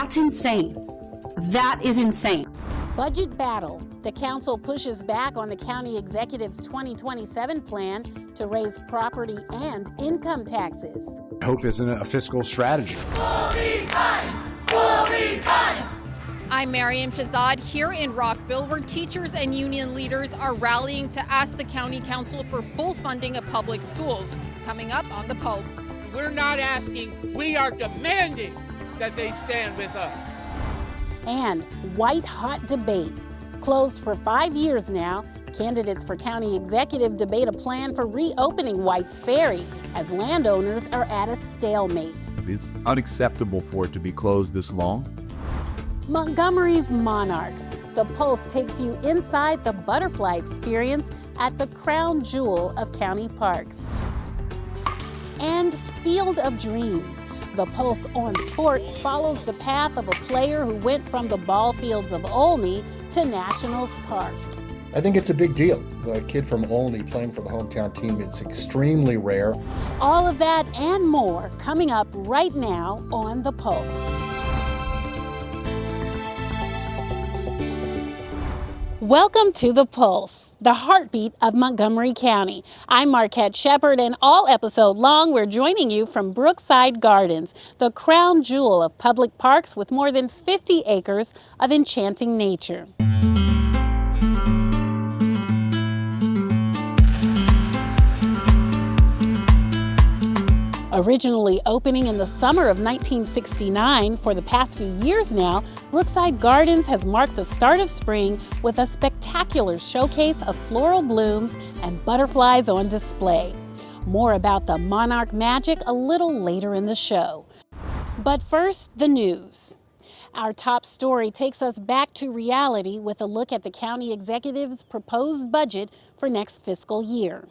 That's insane. That is insane. Budget battle. The council pushes back on the county executive's 2027 plan to raise property and income taxes. Hope isn't a fiscal strategy. We'll be fine. We'll be fine. I'm Mariam Shahzad here in Rockville, where teachers and union leaders are rallying to ask the county council for full funding of public schools. Coming up on The Pulse. We're not asking, we are demanding that they stand with us. And white-hot debate. Closed for 5 years now, candidates for county executive debate a plan for reopening White's Ferry as landowners are at a stalemate. It's unacceptable for it to be closed this long. Montgomery's Monarchs. The Pulse takes you inside the butterfly experience at the crown jewel of county parks. And Field of Dreams. The Pulse on Sports follows the path of a player who went from the ball fields of Olney to Nationals Park. I think it's a big deal. A kid from Olney playing for the hometown team, it's extremely rare. All of that and more coming up right now on The Pulse. Welcome to The Pulse, the heartbeat of Montgomery County. I'm Marquette Shepard, and all episode long, we're joining you from Brookside Gardens, the crown jewel of public parks with more than 50 acres of enchanting nature. Originally opening in the summer of 1969, for the past few years now, Brookside Gardens has marked the start of spring with a spectacular showcase of floral blooms and butterflies on display. More about the monarch magic a little later in the show. But first, the news. Our top story takes us back to reality with a look at the county executive's proposed budget for next fiscal year.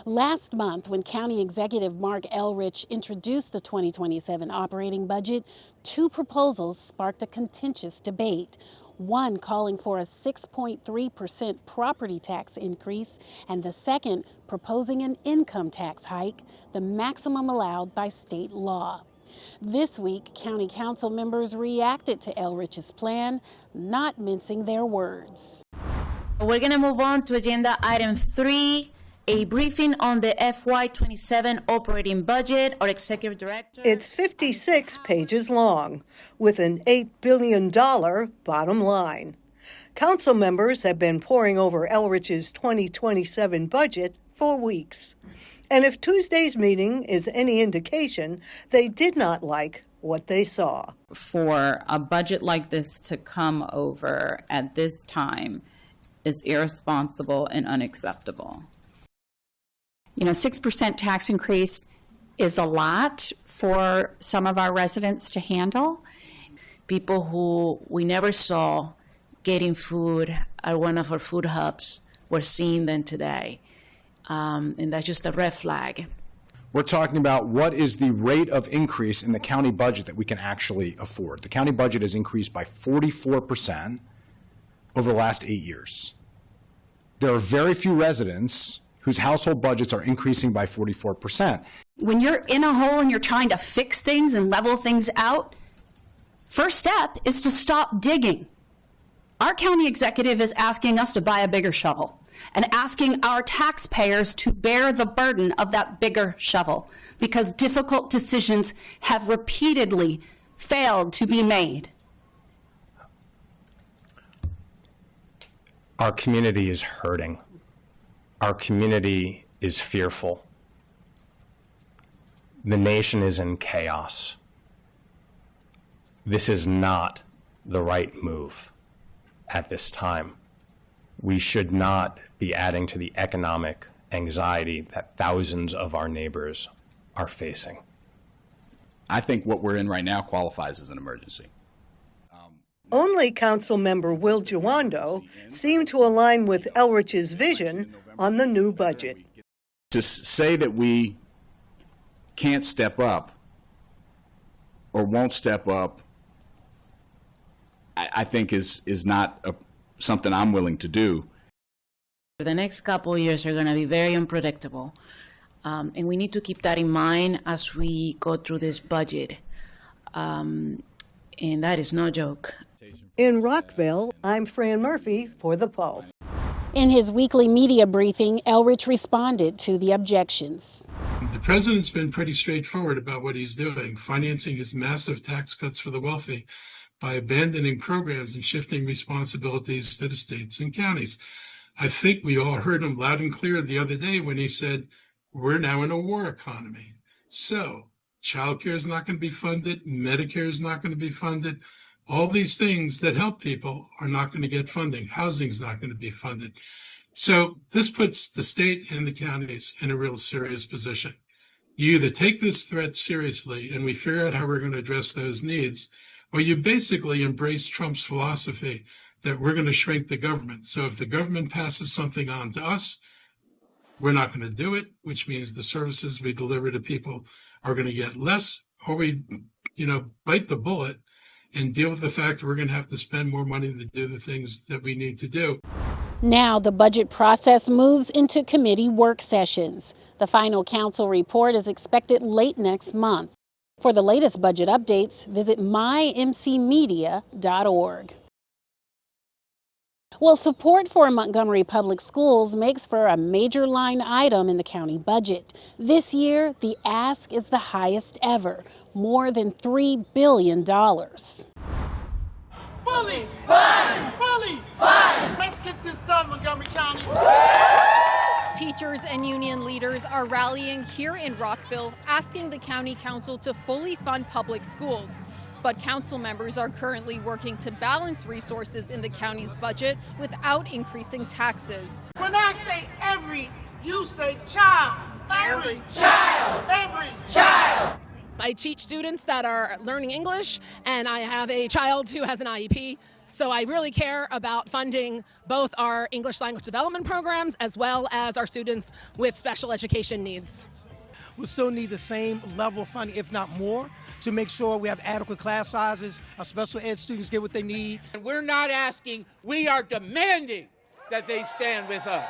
Last month, when County Executive Mark Elrich introduced the 2027 operating budget, two proposals sparked a contentious debate. One calling for a 6.3% property tax increase, and the second proposing an income tax hike, the maximum allowed by state law. This week, County Council members reacted to Elrich's plan, not mincing their words. We're going to move on to agenda item 3, a briefing on the FY27 operating budget. Our executive director. It's 56 pages long, with an $8 billion bottom line. Council members have been poring over Elrich's 2027 budget for weeks. And if Tuesday's meeting is any indication, they did not like what they saw. For a budget like this to come over at this time is irresponsible and unacceptable. 6% tax increase is a lot for some of our residents to handle. People who we never saw getting food at one of our food hubs, we're seeing them today. And that's just a red flag. We're talking about what is the rate of increase in the county budget that we can actually afford. The county budget has increased by 44% over the last 8 years. There are very few residents whose household budgets are increasing by 44%. When you're in a hole and you're trying to fix things and level things out, first step is to stop digging. Our county executive is asking us to buy a bigger shovel and asking our taxpayers to bear the burden of that bigger shovel because difficult decisions have repeatedly failed to be made. Our community is hurting. Our community is fearful. The nation is in chaos. This is not the right move at this time. We should not be adding to the economic anxiety that thousands of our neighbors are facing. I think what we're in right now qualifies as an emergency. Only Council Member Will Giwando seemed to align with Elrich's vision on the new budget. To say that we can't step up or won't step up, I think is not something I'm willing to do. The next couple of years are going to be very unpredictable. And we need to keep that in mind as we go through this budget. And that is no joke. In Rockville, I'm Fran Murphy for The Pulse. In his weekly media briefing, Elrich responded to the objections. The president's been pretty straightforward about what he's doing, financing his massive tax cuts for the wealthy by abandoning programs and shifting responsibilities to the states and counties. I think we all heard him loud and clear the other day when he said, we're now in a war economy. So childcare is not going to be funded. Medicare is not going to be funded. All these things that help people are not going to get funding. Housing is not going to be funded. So this puts the state and the counties in a real serious position. You either take this threat seriously and we figure out how we're going to address those needs, or you basically embrace Trump's philosophy that we're going to shrink the government. So if the government passes something on to us, we're not going to do it, which means the services we deliver to people are going to get less, or we, bite the bullet and deal with the fact that we're going to have to spend more money to do the things that we need to do. Now the budget process moves into committee work sessions. The final council report is expected late next month. For the latest budget updates, visit mymcmedia.org. Well, support for Montgomery Public Schools makes for a major line item in the county budget. This year, the ask is the highest ever, more than $3 billion. Fully fund! Fully fund! Let's get this done, Montgomery County. Teachers and union leaders are rallying here in Rockville, asking the county council to fully fund public schools. But council members are currently working to balance resources in the county's budget without increasing taxes. When I say every, you say child. Every child. Every child. I teach students that are learning English, and I have a child who has an IEP. So I really care about funding both our English language development programs as well as our students with special education needs. We still need the same level of funding, if not more, to make sure we have adequate class sizes, our special ed students get what they need. And we're not asking, we are demanding that they stand with us.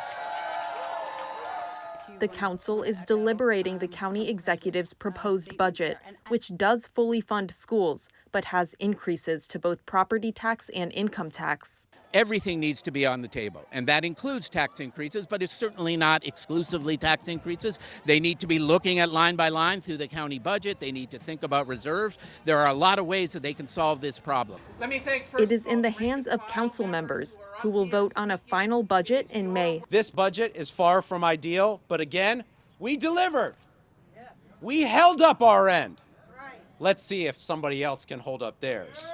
The council is deliberating the county executive's proposed budget, which does fully fund schools, but has increases to both property tax and income tax. Everything needs to be on the table, and that includes tax increases, but it's certainly not exclusively tax increases. They need to be looking at line by line through the county budget. They need to think about reserves. There are a lot of ways that they can solve this problem. It is in the hands of council members, who will vote on a final budget in May. This budget is far from ideal, but again, we delivered. We held up our end. Let's see if somebody else can hold up theirs.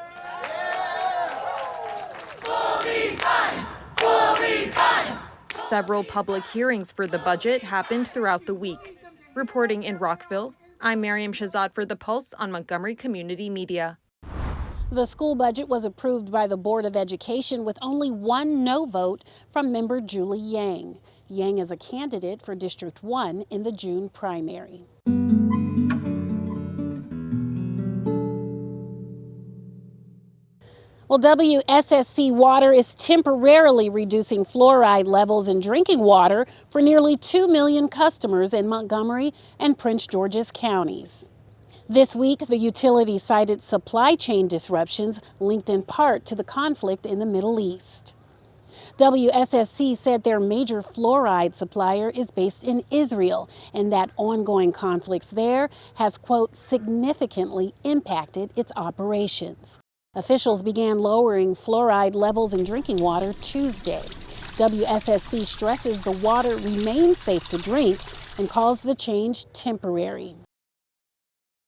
Fully fund! Fully fund! Several public hearings for the budget happened throughout the week. Reporting in Rockville, I'm Miriam Shahzad for The Pulse on Montgomery Community Media. The school budget was approved by the Board of Education with only one no vote from member Julie Yang. Yang is a candidate for District 1 in the June primary. Well, WSSC Water is temporarily reducing fluoride levels in drinking water for nearly 2 million customers in Montgomery and Prince George's counties. This week, the utility cited supply chain disruptions linked in part to the conflict in the Middle East. WSSC said their major fluoride supplier is based in Israel and that ongoing conflicts there has, quote, significantly impacted its operations. Officials began lowering fluoride levels in drinking water Tuesday. WSSC stresses the water remains safe to drink and calls the change temporary.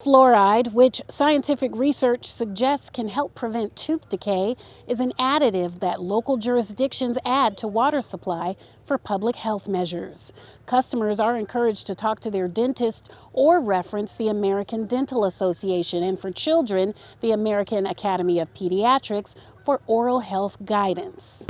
Fluoride, which scientific research suggests can help prevent tooth decay, is an additive that local jurisdictions add to water supply for public health measures. Customers are encouraged to talk to their dentist or reference the American Dental Association, and for children, the American Academy of Pediatrics for oral health guidance.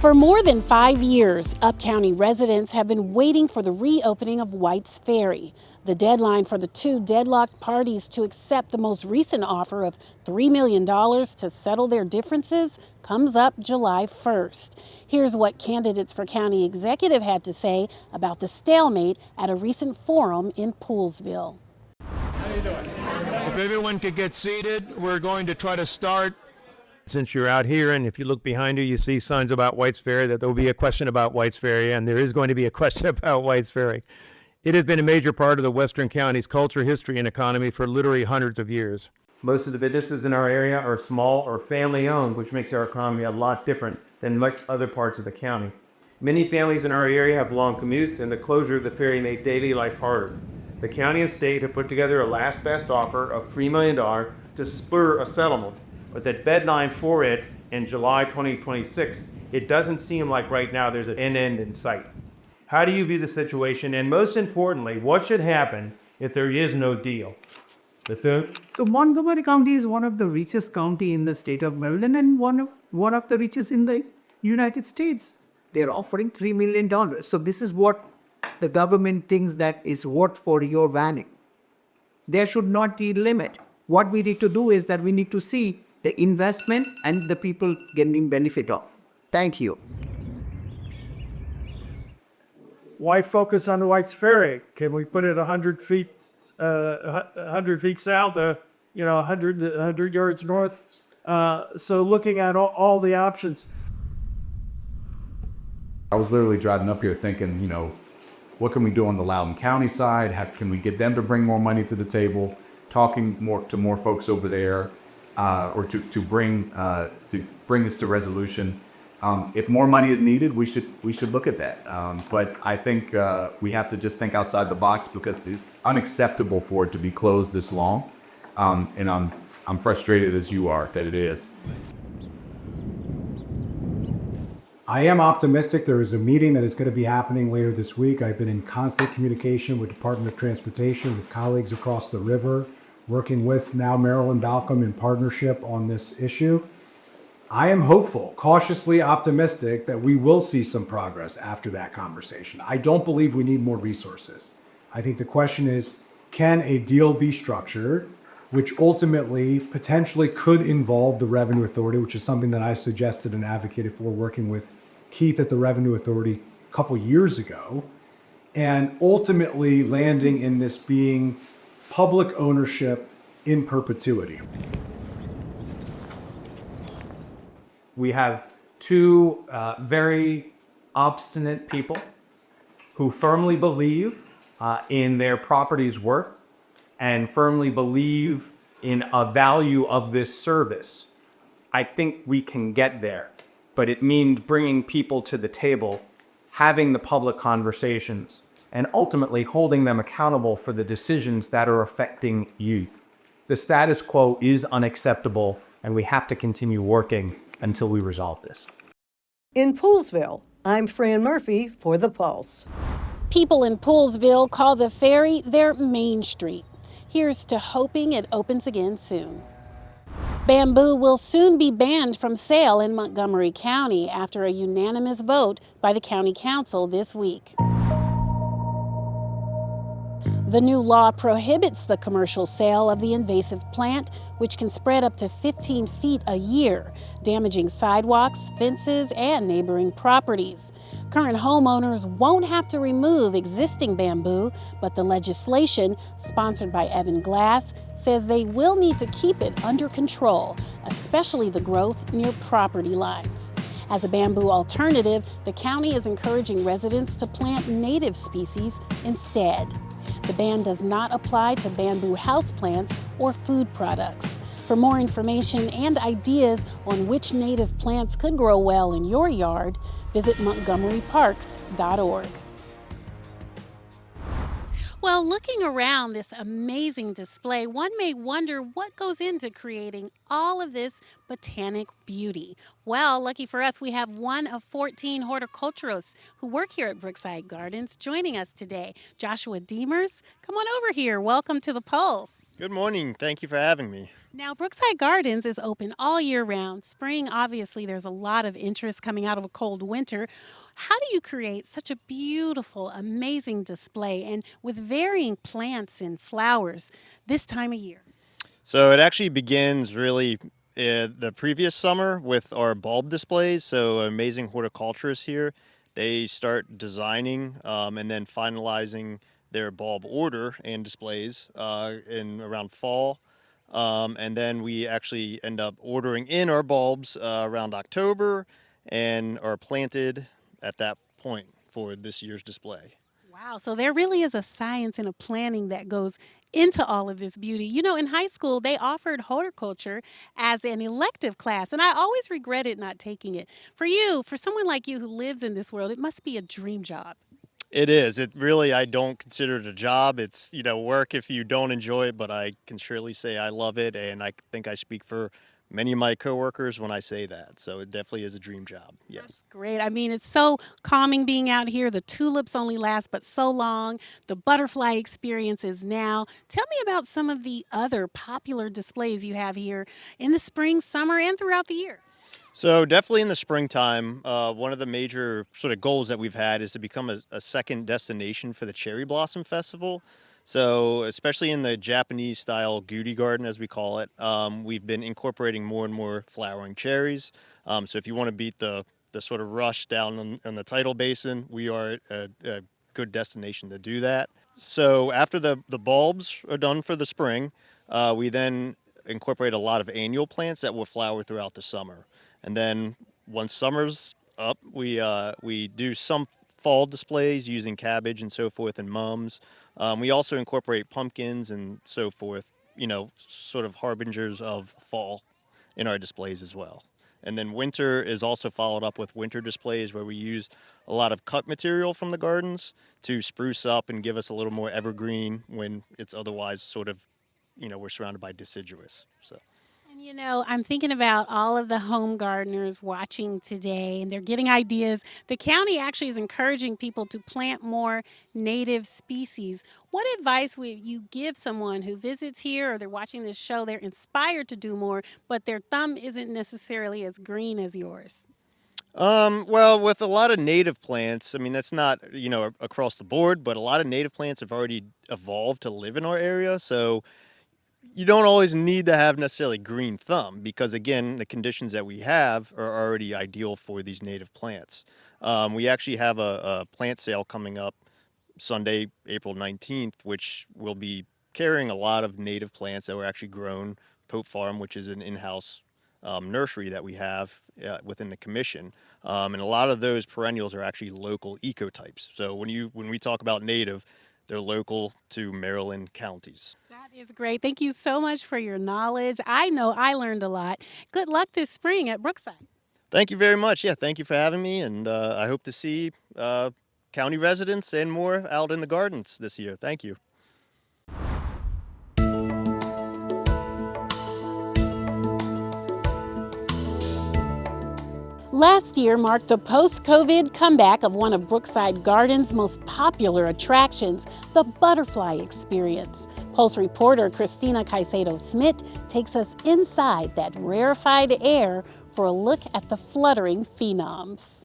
For more than 5 years, Up County residents have been waiting for the reopening of White's Ferry. The deadline for the two deadlocked parties to accept the most recent offer of $3 million to settle their differences comes up July 1st. Here's what candidates for county executive had to say about the stalemate at a recent forum in Poolsville. If everyone could get seated, we're going to try to start. Since you're out here, and if you look behind you, you see signs about White's Ferry, that there will be a question about White's Ferry, and there is going to be a question about White's Ferry. It has been a major part of the Western County's culture, history, and economy for literally hundreds of years. Most of the businesses in our area are small or family-owned, which makes our economy a lot different than much other parts of the county. Many families in our area have long commutes, and the closure of the ferry made daily life harder. The county and state have put together a last best offer of $3 million to spur a settlement. But that deadline for it in July 2026, it doesn't seem like right now there's an end in sight. How do you view the situation? And most importantly, what should happen if there is no deal? The third? So Montgomery County is one of the richest county in the state of Maryland and one of the richest in the United States. They're offering $3 million. So this is what the government thinks that is worth for your vanning. There should not be a limit. What we need to do is that we need to see the investment and the people getting benefit of. Thank you. Why focus on White's Ferry? Can we put it 100 feet south, 100 yards north? So looking at all the options. I was literally driving up here thinking, what can we do on the Loudoun County side? How can we get them to bring more money to the table? Talking to more folks over there. Or to bring this to resolution. If more money is needed, we should look at that. But I think we have to just think outside the box because it's unacceptable for it to be closed this long. And I'm frustrated as you are that it is. I am optimistic. There is a meeting that is going to be happening later this week. I've been in constant communication with Department of Transportation, with colleagues across the river, working with now Maryland Balcom in partnership on this issue. I am hopeful, cautiously optimistic that we will see some progress after that conversation. I don't believe we need more resources. I think the question is, can a deal be structured which ultimately potentially could involve the Revenue Authority, which is something that I suggested and advocated for working with Keith at the Revenue Authority a couple years ago, and ultimately landing in this being public ownership in perpetuity. We have two very obstinate people who firmly believe in their property's worth and firmly believe in a value of this service. I think we can get there, but it means bringing people to the table, having the public conversations, and ultimately holding them accountable for the decisions that are affecting you. The status quo is unacceptable, and we have to continue working until we resolve this. In Poolsville, I'm Fran Murphy for The Pulse. People in Poolsville call the ferry their Main Street. Here's to hoping it opens again soon. Bamboo will soon be banned from sale in Montgomery County after a unanimous vote by the county council this week. The new law prohibits the commercial sale of the invasive plant, which can spread up to 15 feet a year, damaging sidewalks, fences, and neighboring properties. Current homeowners won't have to remove existing bamboo, but the legislation, sponsored by Evan Glass, says they will need to keep it under control, especially the growth near property lines. As a bamboo alternative, the county is encouraging residents to plant native species instead. The ban does not apply to bamboo houseplants or food products. For more information and ideas on which native plants could grow well in your yard, visit montgomeryparks.org. Well, looking around this amazing display, one may wonder what goes into creating all of this botanic beauty. Well, lucky for us, we have one of 14 horticulturists who work here at Brookside Gardens joining us today. Joshua Deemers, come on over here. Welcome to The Pulse. Good morning. Thank you for having me. Now, Brookside Gardens is open all year round. Spring, obviously, there's a lot of interest coming out of a cold winter. How do you create such a beautiful, amazing display and with varying plants and flowers this time of year? So it actually begins really the previous summer with our bulb displays. So amazing horticulturists here, they start designing and then finalizing their bulb order and displays in around fall. And then we actually end up ordering in our bulbs around October and are planted at that point for this year's display. Wow, so there really is a science and a planning that goes into all of this beauty. You know, in high school, they offered horticulture as an elective class, and I always regretted not taking it. For you, for someone like you who lives in this world, it must be a dream job. It is. It really, I don't consider it a job. It's, work if you don't enjoy it, but I can surely say I love it, and I think I speak for many of my coworkers when I say that. So it definitely is a dream job. Yes. Great. I mean, it's so calming being out here. The tulips only last but so long. The butterfly experience is now. Tell me about some of the other popular displays you have here in the spring, summer, and throughout the year. So definitely in the springtime, one of the major sort of goals that we've had is to become a second destination for the Cherry Blossom Festival. So especially in the Japanese style goody garden, as we call it, we've been incorporating more and more flowering cherries. So if you want to beat the sort of rush down on the tidal basin, we are a good destination to do that. So after the bulbs are done for the spring, we then incorporate a lot of annual plants that will flower throughout the summer. And then once summer's up, we do some fall displays using cabbage and so forth and mums. We also incorporate pumpkins and so forth, sort of harbingers of fall in our displays as well. And then winter is also followed up with winter displays where we use a lot of cut material from the gardens to spruce up and give us a little more evergreen when it's otherwise sort of, we're surrounded by deciduous. So. And I'm thinking about all of the home gardeners watching today, and they're getting ideas. The county actually is encouraging people to plant more native species. What advice would you give someone who visits here or they're watching this show, they're inspired to do more, but their thumb isn't necessarily as green as yours? Well, with a lot of native plants, I mean, that's not, across the board, but a lot of native plants have already evolved to live in our area. So you don't always need to have necessarily green thumb because, again, the conditions that we have are already ideal for these native plants. We actually have a plant sale coming up Sunday, April 19th, which will be carrying a lot of native plants that were actually grown Pope Farm, which is an in-house nursery that we have within the commission. And a lot of those perennials are actually local ecotypes. So when we talk about native, they're local to Maryland counties. That is great. Thank you so much for your knowledge. I know I learned a lot. Good luck this spring at Brookside. Thank you very much. Yeah, thank you for having me. And I hope to see county residents and more out in the gardens this year. Thank you. Last year marked the post-COVID comeback of one of Brookside Gardens' most popular attractions, the butterfly experience. Pulse reporter Christina Caicedo-Smith takes us inside that rarefied air for a look at the fluttering phenoms.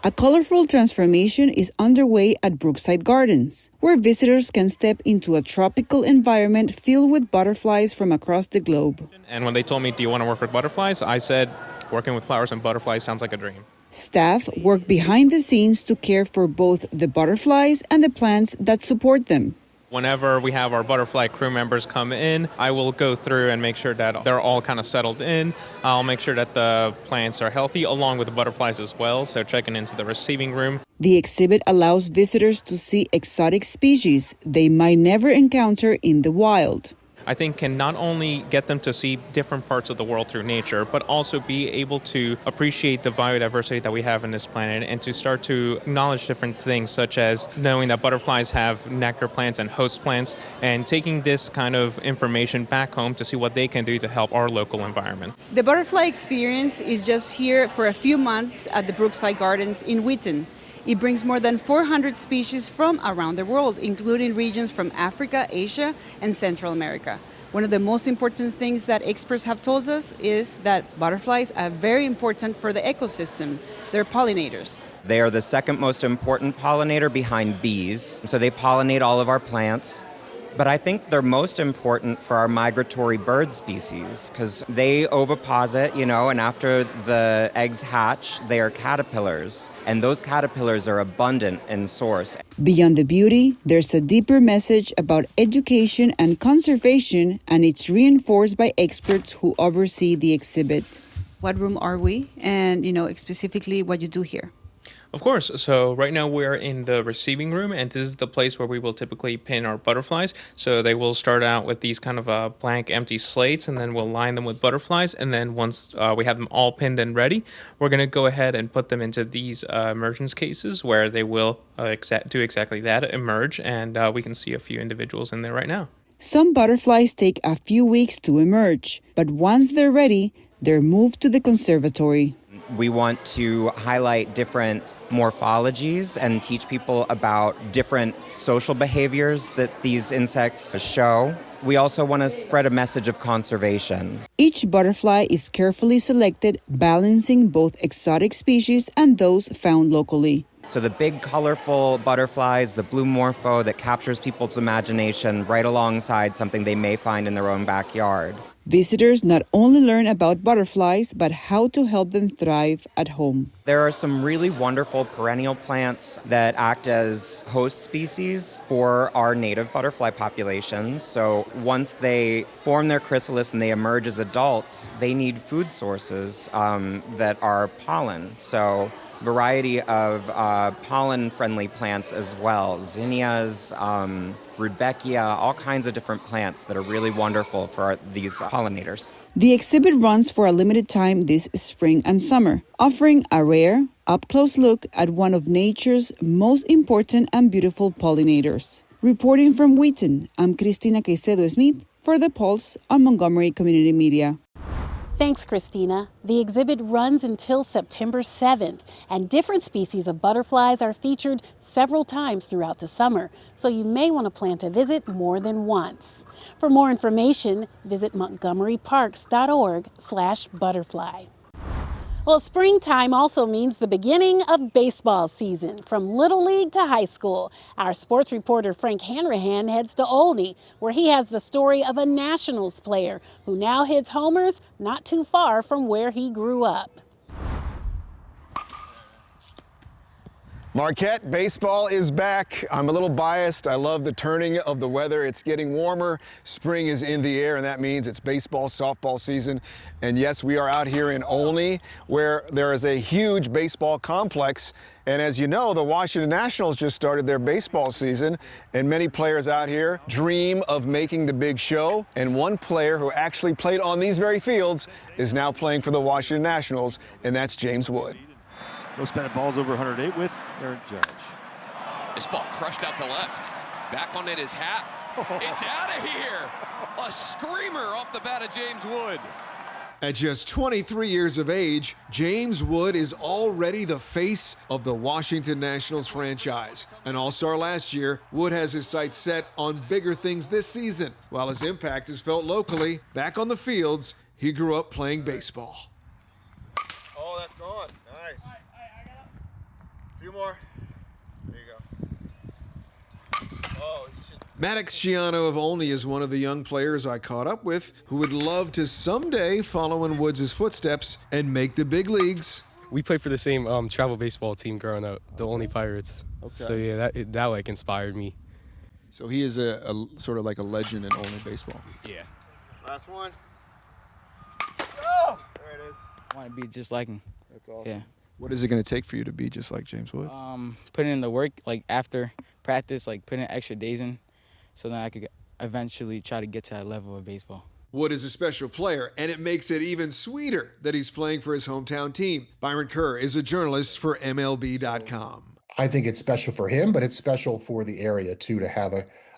A colorful transformation is underway at Brookside Gardens, where visitors can step into a tropical environment filled with butterflies from across the globe. And when they told me, do you want to work with butterflies? I said, working with flowers and butterflies sounds like a dream. Staff work behind the scenes to care for both the butterflies and the plants that support them. Whenever we have our butterfly crew members come in, I will go through and make sure that they're all kind of settled in. I'll make sure that the plants are healthy along with the butterflies as well, so checking into the receiving room. The exhibit allows visitors to see exotic species they might never encounter in the wild. I think can not only get them to see different parts of the world through nature, but also be able to appreciate the biodiversity that we have in this planet and to start to acknowledge different things, such as knowing that butterflies have nectar plants and host plants, and taking this kind of information back home to see what they can do to help our local environment. The butterfly experience is just here for a few months at the Brookside Gardens in Wheaton. It brings more than 400 species from around the world, including regions from Africa, Asia, and Central America. One of the most important things that experts have told us is that butterflies are very important for the ecosystem. They're pollinators. They are the second most important pollinator behind bees, so they pollinate all of our plants. But I think they're most important for our migratory bird species because they oviposit, and after the eggs hatch, they are caterpillars. And those caterpillars are abundant in source. Beyond the beauty, there's a deeper message about education and conservation, and it's reinforced by experts who oversee the exhibit. What room are we? And, specifically what you do here. Of course. So right now we're in the receiving room, and this is the place where we will typically pin our butterflies. So they will start out with these kind of blank, empty slates, and then we'll line them with butterflies. And then once we have them all pinned and ready, we're going to go ahead and put them into these emergence cases where they will do exactly that, emerge, and we can see a few individuals in there right now. Some butterflies take a few weeks to emerge, but once they're ready, they're moved to the conservatory. We want to highlight different morphologies and teach people about different social behaviors that these insects show. We also want to spread a message of conservation. Each butterfly is carefully selected, balancing both exotic species and those found locally. So the big colorful butterflies, the blue morpho that captures people's imagination right alongside something they may find in their own backyard. Visitors not only learn about butterflies, but how to help them thrive at home. There are some really wonderful perennial plants that act as host species for our native butterfly populations. So once they form their chrysalis and they emerge as adults, they need food sources that are pollen. So variety of pollen-friendly plants as well. Zinnias, rudbeckia, all kinds of different plants that are really wonderful for these pollinators. The exhibit runs for a limited time this spring and summer, offering a rare, up-close look at one of nature's most important and beautiful pollinators. Reporting from Wheaton, I'm Cristina Caicedo-Smith for The Pulse on Montgomery Community Media. Thanks, Christina. The exhibit runs until September 7th, and different species of butterflies are featured several times throughout the summer, so you may want to plan to visit more than once. For more information, visit montgomeryparks.org/butterfly. Well, springtime also means the beginning of baseball season, from Little League to high school. Our sports reporter Frank Hanrahan heads to Olney, where he has the story of a Nationals player who now hits homers not too far from where he grew up. Marquette, baseball is back. I'm a little biased. I love the turning of the weather. It's getting warmer. Spring is in the air, and that means it's baseball, softball season. And yes, we are out here in Olney, where there is a huge baseball complex. And as you know, the Washington Nationals just started their baseball season, and many players out here dream of making the big show. And one player who actually played on these very fields is now playing for the Washington Nationals, and that's James Wood. Most batted balls over 108 with Aaron Judge. This ball crushed out to left. Back on it is Hat. It's out of here. A screamer off the bat of James Wood. At just 23 years of age, James Wood is already the face of the Washington Nationals franchise. An all-star last year, Wood has his sights set on bigger things this season. While his impact is felt locally, back on the fields, he grew up playing baseball. Oh, that's gone. Nice. A few more. There you go. Oh, you should. Maddox Schiano of Olney is one of the young players I caught up with who would love to someday follow in Woods' footsteps and make the big leagues. We played for the same travel baseball team growing up, the Olney Pirates. Okay. So yeah, that like inspired me. So he is a sort of like a legend in Olney baseball. Yeah. Last one. Oh, there it is. I want to be just like him. That's awesome. Yeah. What is it going to take for you to be just like James Wood? Putting in the work, like after practice, like putting extra days in, so then I could eventually try to get to that level of baseball. Wood is a special player, and it makes it even sweeter that he's playing for his hometown team. Byron Kerr is a journalist for MLB.com. I think it's special for him, but it's special for the area, too, to have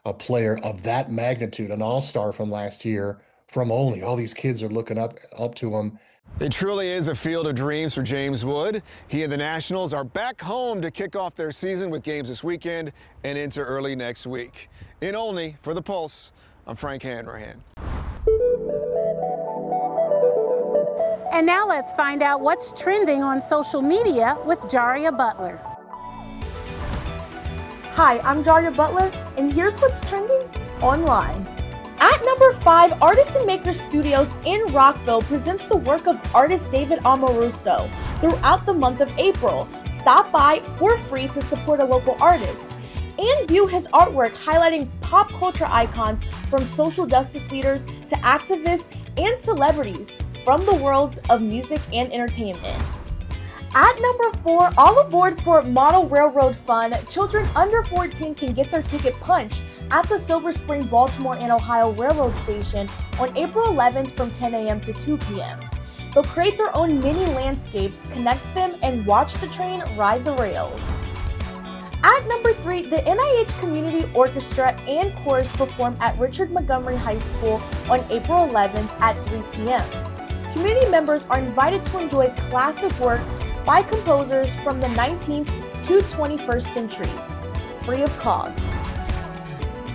a player of that magnitude, an all-star from last year, from Olney. All these kids are looking up to him. It truly is a field of dreams for James Wood. He and the Nationals are back home to kick off their season with games this weekend and into early next week. In Olney, for The Pulse, I'm Frank Hanrahan. And now let's find out what's trending on social media with Jaria Butler. Hi, I'm Jaria Butler, and here's what's trending online. At number 5, Artists and Makers Studios in Rockville presents the work of artist David Amoruso throughout the month of April. Stop by for free to support a local artist and view his artwork highlighting pop culture icons from social justice leaders to activists and celebrities from the worlds of music and entertainment. At number 4, all aboard for Model Railroad Fun. Children under 14 can get their ticket punched at the Silver Spring, Baltimore and Ohio Railroad Station on April 11th from 10 a.m. to 2 p.m. They'll create their own mini landscapes, connect them, and watch the train ride the rails. At number 3, the NIH Community Orchestra and Chorus perform at Richard Montgomery High School on April 11th at 3 p.m. Community members are invited to enjoy classic works by composers from the 19th to 21st centuries, free of cost.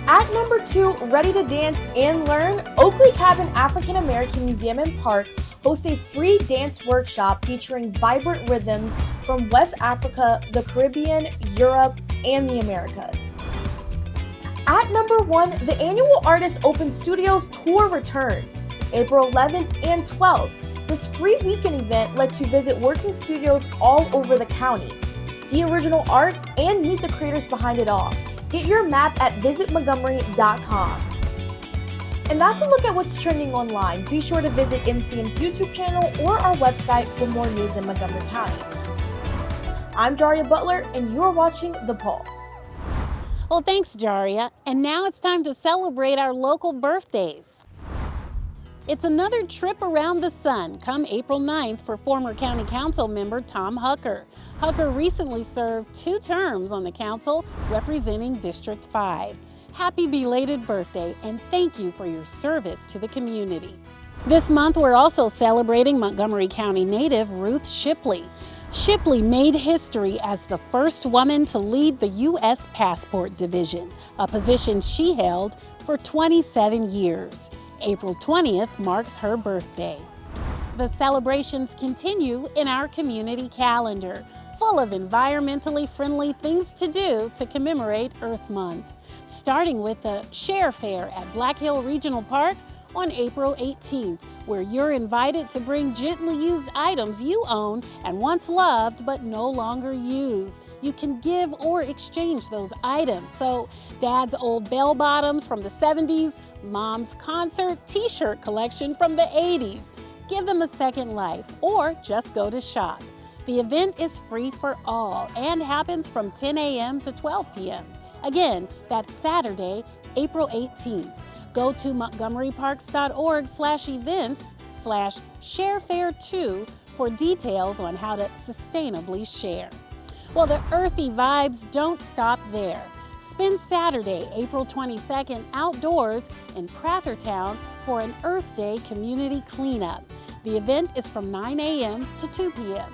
At number 2, ready to dance and learn, Oakley Cabin African American Museum and Park hosts a free dance workshop featuring vibrant rhythms from West Africa, the Caribbean, Europe, and the Americas. At number 1, the annual Artist Open Studios Tour returns, April 11th and 12th. This free weekend event lets you visit working studios all over the county, see original art, and meet the creators behind it all. Get your map at visitmontgomery.com. And that's a look at what's trending online. Be sure to visit MCM's YouTube channel or our website for more news in Montgomery County. I'm Jaria Butler, and you are watching The Pulse. Well, thanks, Jaria. And now it's time to celebrate our local birthdays. It's another trip around the sun come April 9th for former County Council member Tom Hucker. Hucker recently served 2 terms on the council representing District 5. Happy belated birthday, and thank you for your service to the community. This month, we're also celebrating Montgomery County native Ruth Shipley. Shipley made history as the first woman to lead the U.S. Passport Division, a position she held for 27 years. April 20th marks her birthday. The celebrations continue in our community calendar, full of environmentally friendly things to do to commemorate Earth Month, starting with the Share Fair at Black Hill Regional Park on April 18th, where you're invited to bring gently used items you own and once loved but no longer use. You can give or exchange those items. So Dad's old bell bottoms from the 70s, Mom's concert t-shirt collection from the 80s. Give them a second life or just go to shop. The event is free for all and happens from 10 a.m. to 12 p.m. Again, that's Saturday, April 18th. Go to montgomeryparks.org/events/sharefair2 for details on how to sustainably share. Well, the earthy vibes don't stop there. Spend Saturday, April 22nd outdoors in Prathertown for an Earth Day community cleanup. The event is from 9 a.m. to 2 p.m.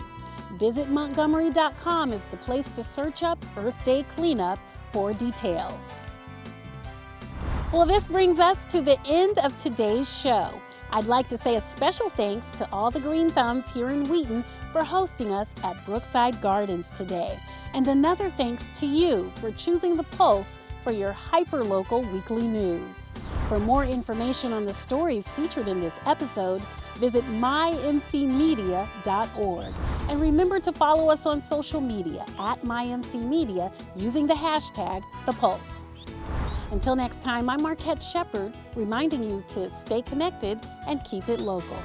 VisitMontgomery.com is the place to search up Earth Day cleanup for details. Well, this brings us to the end of today's show. I'd like to say a special thanks to all the Green Thumbs here in Wheaton for hosting us at Brookside Gardens today. And another thanks to you for choosing The Pulse for your hyper-local weekly news. For more information on the stories featured in this episode, visit mymcmedia.org. And remember to follow us on social media at mymcmedia using the hashtag #ThePulse. Until next time, I'm Marquette Shepard, reminding you to stay connected and keep it local.